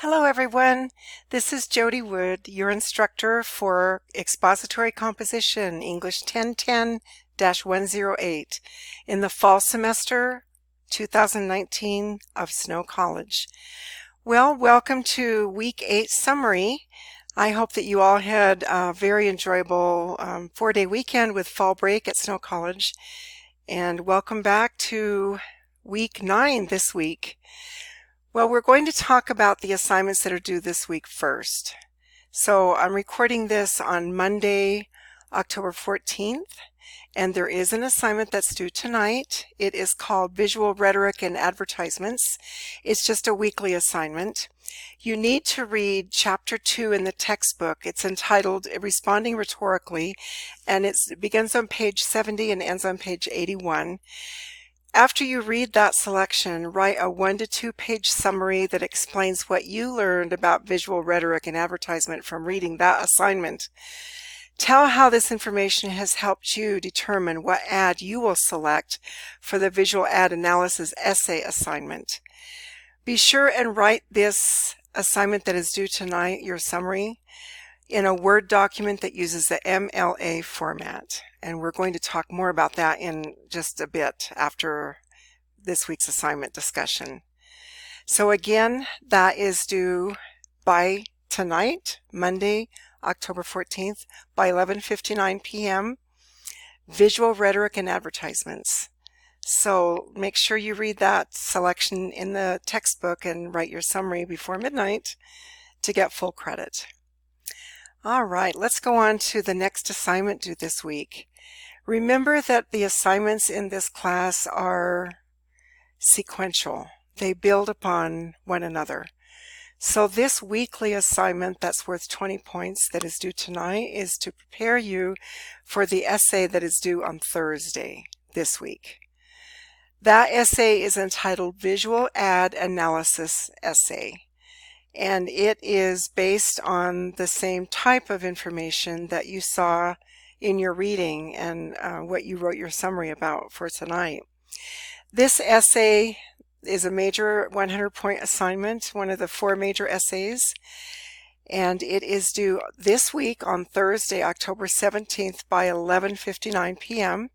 Hello everyone, this is Jody Wood, your instructor for Expository Composition, English 1010-108 in the fall semester 2019 of Snow College. Well, welcome to Week 8 summary. I hope that you all had a very enjoyable 4-day weekend with fall break at Snow College, and welcome back to Week 9 this week. Well, we're going to talk about the assignments that are due this week first. So I'm recording this on Monday, October 14th, and there is an assignment that's due tonight. It is called Visual Rhetoric and Advertisements. It's just a weekly assignment. You need to read Chapter 2 in the textbook. It's entitled Responding Rhetorically, and it begins on page 70 and ends on page 81. After you read that selection, write a 1 to 2 page summary that explains what you learned about visual rhetoric and advertisement from reading that assignment. Tell how this information has helped you determine what ad you will select for the visual ad analysis essay assignment. Be sure and write this assignment that is due tonight, your summary, in a Word document that uses the MLA format. And we're going to talk more about that in just a bit after this week's assignment discussion. So again, that is due by tonight, Monday, October 14th, by 11:59 p.m. Visual Rhetoric and Advertisements. So make sure you read that selection in the textbook and write your summary before midnight to get full credit. All right, let's go on to the next assignment due this week. Remember that the assignments in this class are sequential. They build upon one another. So this weekly assignment that's worth 20 points that is due tonight is to prepare you for the essay that is due on Thursday this week. That essay is entitled Visual Ad Analysis Essay. And it is based on the same type of information that you saw in your reading and what you wrote your summary about for tonight. This essay is a major 100-point assignment, one of the 4 major essays, and it is due this week on Thursday, October 17th by 11:59 p.m.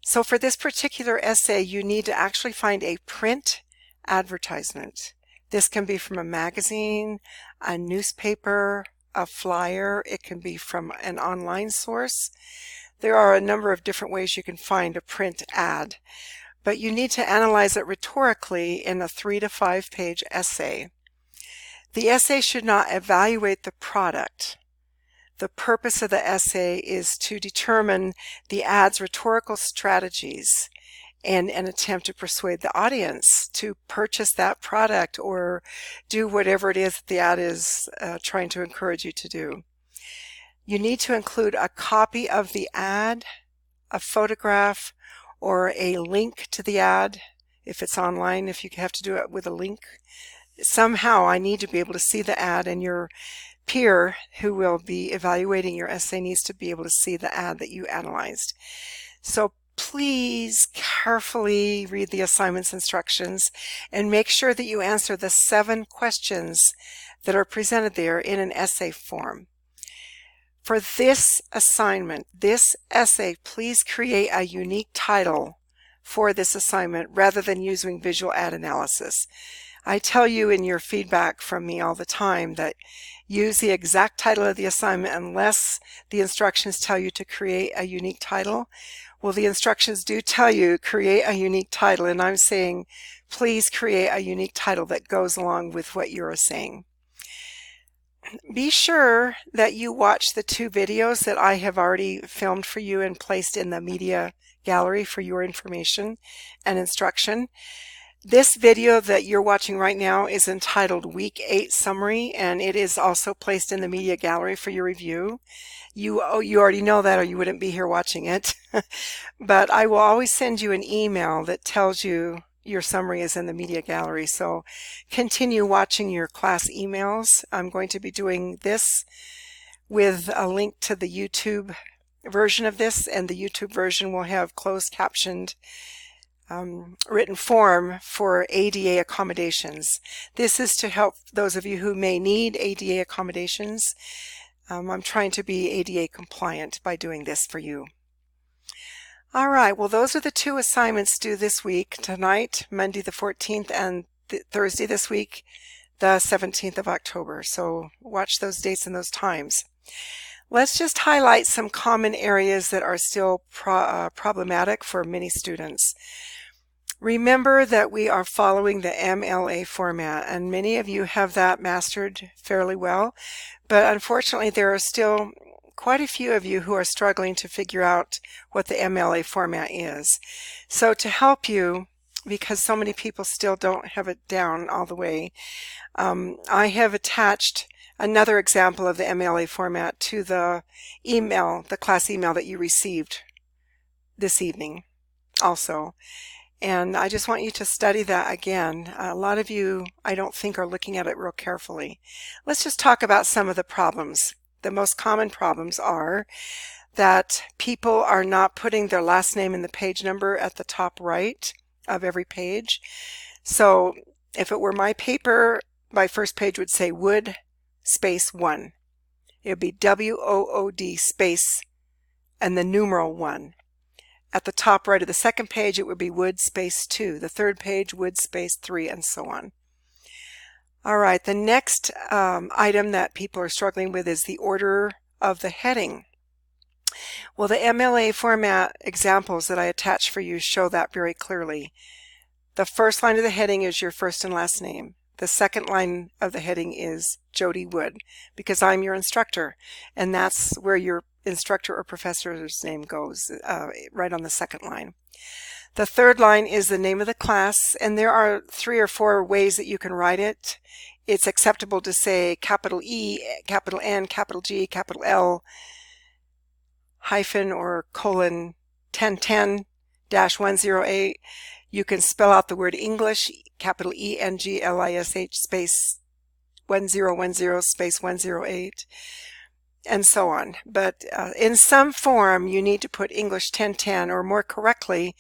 So for this particular essay, you need to actually find a print advertisement. This can be from a magazine, a newspaper, a flyer. It can be from an online source. There are a number of different ways you can find a print ad, but you need to analyze it rhetorically in a 3 to 5 page essay. The essay should not evaluate the product. The purpose of the essay is to determine the ad's rhetorical strategies and an attempt to persuade the audience to purchase that product or do whatever it is that the ad is trying to encourage you to do. You need to include a copy of the ad, a photograph, or a link to the ad. If it's online, if you have to do it with a link. Somehow I need to be able to see the ad, and your peer who will be evaluating your essay needs to be able to see the ad that you analyzed. So please carefully read the assignment's instructions and make sure that you answer the 7 questions that are presented there in an essay form. For this assignment, this essay, please create a unique title for this assignment rather than using visual ad analysis. I tell you in your feedback from me all the time that use the exact title of the assignment unless the instructions tell you to create a unique title. Well, the instructions do tell you create a unique title, and I'm saying please create a unique title that goes along with what you're saying. Be sure that you watch the 2 videos that I have already filmed for you and placed in the media gallery for your information and instruction. This video that you're watching right now is entitled Week 8 Summary, and it is also placed in the media gallery for your review. You already know that or you wouldn't be here watching it. But I will always send you an email that tells you your summary is in the media gallery. So continue watching your class emails. I'm going to be doing this with a link to the YouTube version of this, and the YouTube version will have closed captioned written form for ADA accommodations. This is to help those of you who may need ADA accommodations. I'm trying to be ADA compliant by doing this for you. All right, well, those are the two assignments due this week, tonight, Monday the 14th, and Thursday this week, the 17th of October. So watch those dates and those times. Let's just highlight some common areas that are still problematic for many students. Remember that we are following the MLA format, and many of you have that mastered fairly well, but unfortunately there are still quite a few of you who are struggling to figure out what the MLA format is. So to help you, because so many people still don't have it down all the way, I have attached another example of the MLA format to the email, the class email that you received this evening also. And I just want you to study that again. A lot of you, I don't think, are looking at it real carefully. Let's just talk about some of the problems. The most common problems are that people are not putting their last name and the page number at the top right of every page. So if it were my paper, my first page would say Wood space 1. It would be WOOD space and the numeral 1. At the top right of the second page, it would be Wood space 2. The third page, Wood space 3, and so on. All right, the next item that people are struggling with is the order of the heading. Well, the MLA format examples that I attached for you show that very clearly. The first line of the heading is your first and last name. The second line of the heading is Jody Wood, because I'm your instructor, and that's where your instructor or professor's name goes, right on the second line. The third line is the name of the class, and there are 3 or 4 ways that you can write it. It's acceptable to say capital E, capital N, capital G, capital L, hyphen or colon 1010-108. You can spell out the word English, capital ENGLISH space 1010 space 108, and so on. But in some form, you need to put English 1010, or more correctly,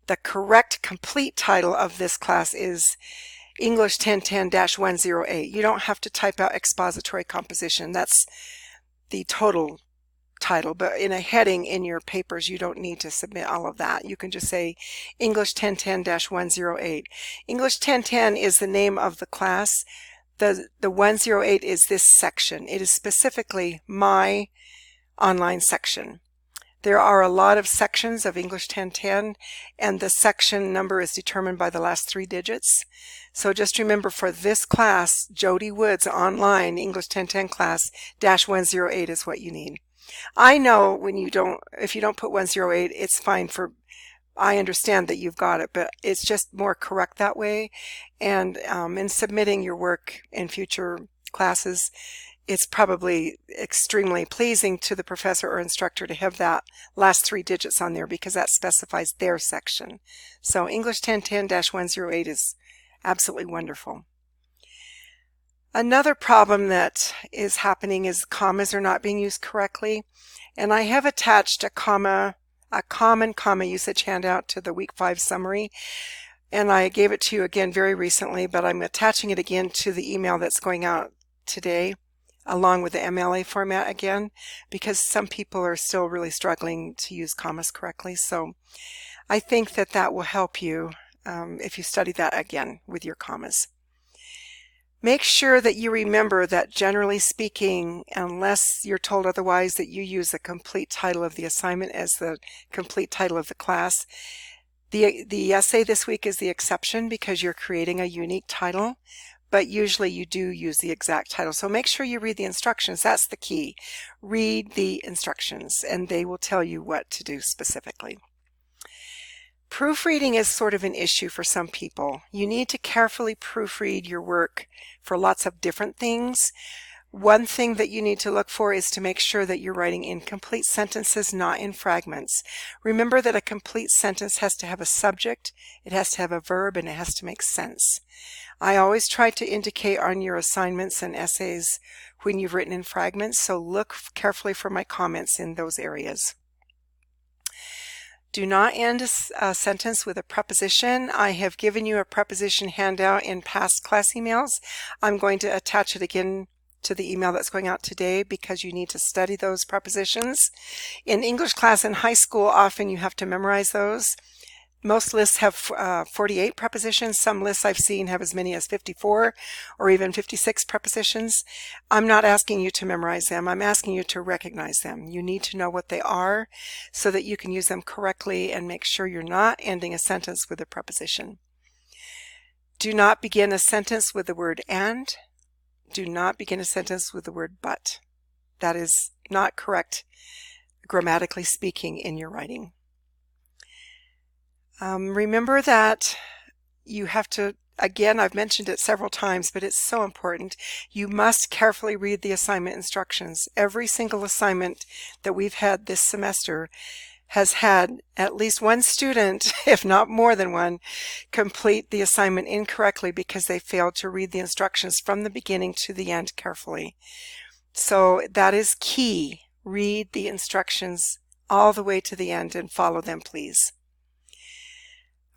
the correct complete title of this class is English 1010-108. You don't have to type out expository composition. That's the total title, but in a heading in your papers you don't need to submit all of that. You can just say English 1010-108. English 1010 is the name of the class. The 108 is this section. It is specifically my online section. There are a lot of sections of English 1010, and the section number is determined by the last 3 digits. So just remember, for this class, Jody Wood's online English 1010 class, -108 is what you need. I know when you don't, if you don't put 108, it's fine for, I understand that you've got it, but it's just more correct that way. And in submitting your work in future classes, it's probably extremely pleasing to the professor or instructor to have that last 3 digits on there, because that specifies their section. So English 1010-108 is absolutely wonderful. Another problem that is happening is commas are not being used correctly, and I have attached a common comma usage handout to the week 5 summary, and I gave it to you again very recently, but I'm attaching it again to the email that's going out today along with the MLA format again, because some people are still really struggling to use commas correctly. So I think that that will help you if you study that again with your commas. Make sure that you remember that, generally speaking, unless you're told otherwise, that you use the complete title of the assignment as the complete title of the class. The essay this week is the exception because you're creating a unique title, but usually you do use the exact title. So make sure you read the instructions. That's the key. Read the instructions, and they will tell you what to do specifically. Proofreading is sort of an issue for some people. You need to carefully proofread your work for lots of different things. One thing that you need to look for is to make sure that you're writing in complete sentences, not in fragments. Remember that a complete sentence has to have a subject, it has to have a verb, and it has to make sense. I always try to indicate on your assignments and essays when you've written in fragments, so look carefully for my comments in those areas. Do not end a sentence with a preposition. I have given you a preposition handout in past class emails. I'm going to attach it again to the email that's going out today because you need to study those prepositions. In English class in high school, often you have to memorize those. Most lists have 48 prepositions. Some lists I've seen have as many as 54 or even 56 prepositions. I'm not asking you to memorize them. I'm asking you to recognize them. You need to know what they are so that you can use them correctly and make sure you're not ending a sentence with a preposition. Do not begin a sentence with the word and. Do not begin a sentence with the word but. That is not correct, grammatically speaking, in your writing. Remember that you have to, again, I've mentioned it several times, but it's so important. You must carefully read the assignment instructions. Every single assignment that we've had this semester has had at least one student, if not more than one, complete the assignment incorrectly because they failed to read the instructions from the beginning to the end carefully. So that is key. Read the instructions all the way to the end and follow them, please.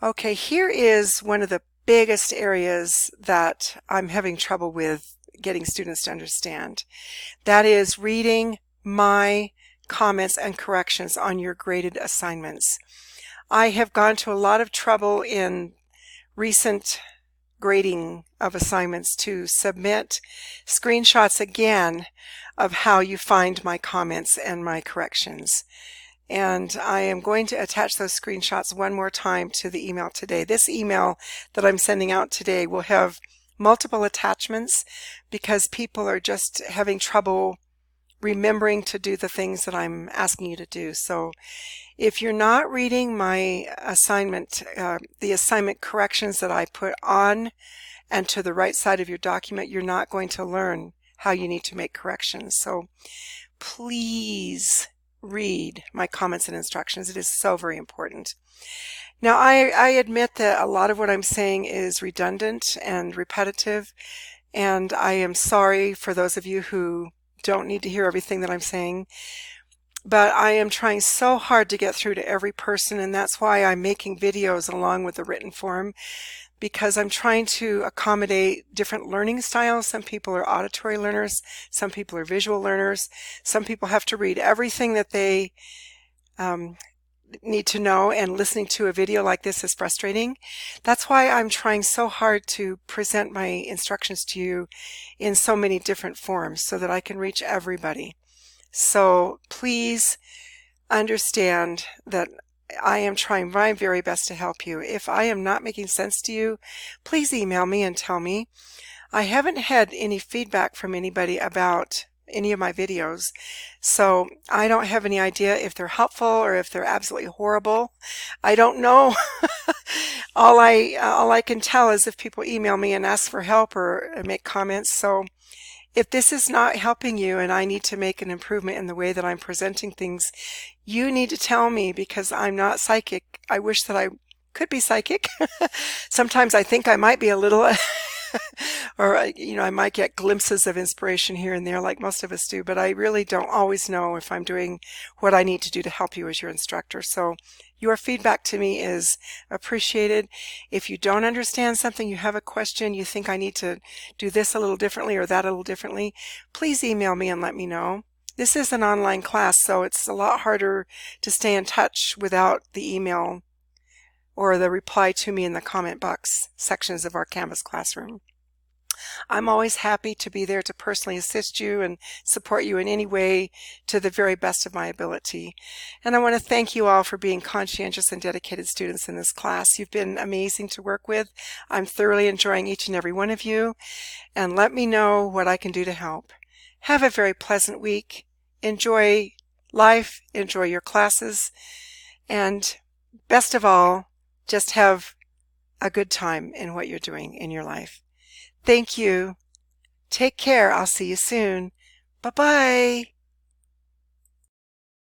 Okay, here is one of the biggest areas that I'm having trouble with getting students to understand. That is reading my comments and corrections on your graded assignments. I have gone to a lot of trouble in recent grading of assignments to submit screenshots again of how you find my comments and my corrections. And I am going to attach those screenshots one more time to the email today. This email that I'm sending out today will have multiple attachments because people are just having trouble remembering to do the things that I'm asking you to do. So if you're not reading my assignment, the assignment corrections that I put on and to the right side of your document, you're not going to learn how you need to make corrections. So please read my comments and instructions. It is so very important. Now, I admit that a lot of what I'm saying is redundant and repetitive, and I am sorry for those of you who don't need to hear everything that I'm saying, but I am trying so hard to get through to every person, and that's why I'm making videos along with the written form, because I'm trying to accommodate different learning styles. Some people are auditory learners, some people are visual learners, some people have to read everything that they need to know, and listening to a video like this is frustrating. That's why I'm trying so hard to present my instructions to you in so many different forms so that I can reach everybody. So please understand that I am trying my very best to help you. If I am not making sense to you, please email me and tell me. I haven't had any feedback from anybody about any of my videos, so I don't have any idea if they're helpful or if they're absolutely horrible. I don't know. all I can tell is if people email me and ask for help or make comments. So if this is not helping you and I need to make an improvement in the way that I'm presenting things, you need to tell me, because I'm not psychic. I wish that I could be psychic. Sometimes I think I might be a little, or I might get glimpses of inspiration here and there like most of us do, but I really don't always know if I'm doing what I need to do to help you as your instructor. So your feedback to me is appreciated. If you don't understand something, you have a question, you think I need to do this a little differently or that a little differently, please email me and let me know. This is an online class, so it's a lot harder to stay in touch without the email or the reply to me in the comment box sections of our Canvas classroom. I'm always happy to be there to personally assist you and support you in any way to the very best of my ability. And I want to thank you all for being conscientious and dedicated students in this class. You've been amazing to work with. I'm thoroughly enjoying each and every one of you. And let me know what I can do to help. Have a very pleasant week. Enjoy life. Enjoy your classes. And best of all, just have a good time in what you're doing in your life. Thank you. Take care. I'll see you soon. Bye-bye.